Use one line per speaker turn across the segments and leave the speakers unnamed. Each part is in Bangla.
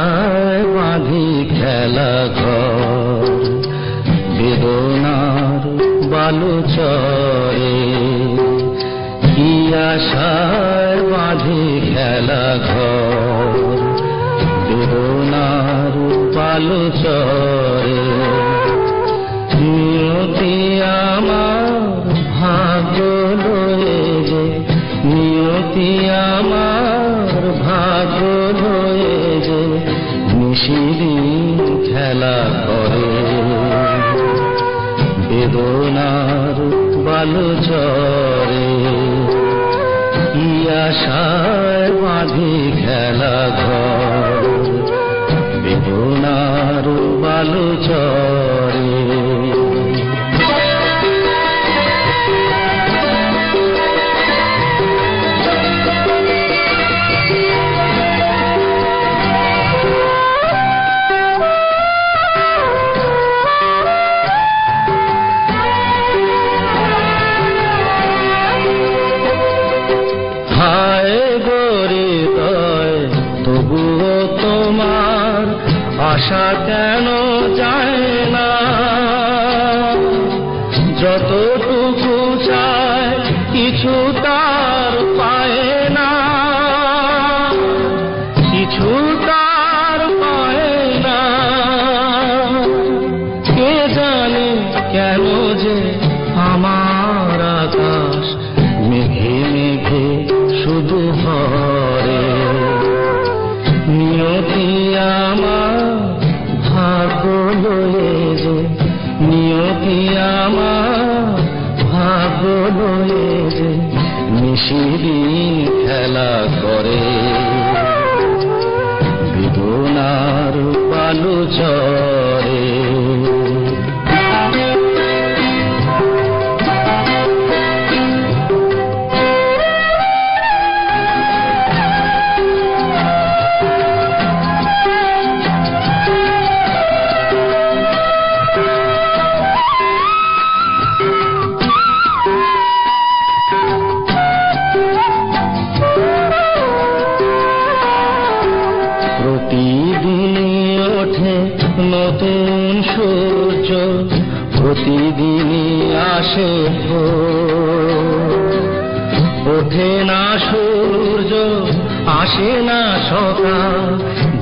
আশায় বাঁধি খেলা ঘর, বেদনার বালু চরে। কি আশায় বাঁধি খেলা ঘর, বেদনার বালু চরে। নিয়তি আমার ভাগ্য লয়ে যে, নিয়তি আমার ভাগ্য লয়ে যে নিশিদিন খেলা করে। বেদনার বালু চরে, কি আশায় বাঁধি খেলা ঘর, বেদনার বালু চরে। হায় গরে তয় তবুও তোমার আশা কেন যায় না? যতটুকু চায় কিছু তার পায় না, কিছু তার পায় না। কে জানে কেন যে আমার আকাশ মেঘে মেঘে শুধু ভরে। নিয়তি আমার ভাগ্য লয়ে যে, নিয়তি আমার ভাগ্য লয়ে যে নিশিদিন খেলা করে। বেদনার বালু চরে। প্রতিদিনই ওঠে নতুন সূর্য, প্রতিদিনই আসে ভোর। ওঠে না সূর্য, আসে না সকাল,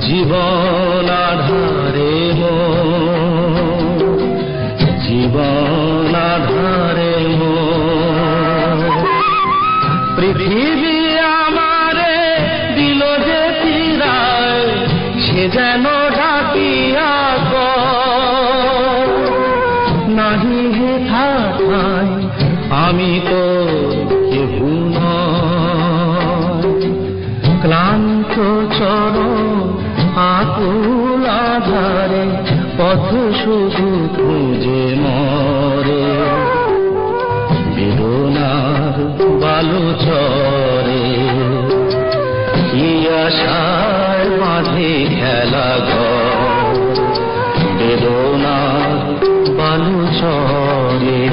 জীবন আধারে মোর, জীবন আধারে মোর। পৃথিবী আমারে দিল যে ফিরায়, সে যেন ডাকিয়া নাহি হে থাকায় আমি তো কেহু নয়। ক্লান্ত চরণ আকুল আধারে পথ শুধু খুঁজে মরে। বেদনার বালু চরে, কি আশায় বাঁধে খেলা ঘর, বেদনার বালু চরে।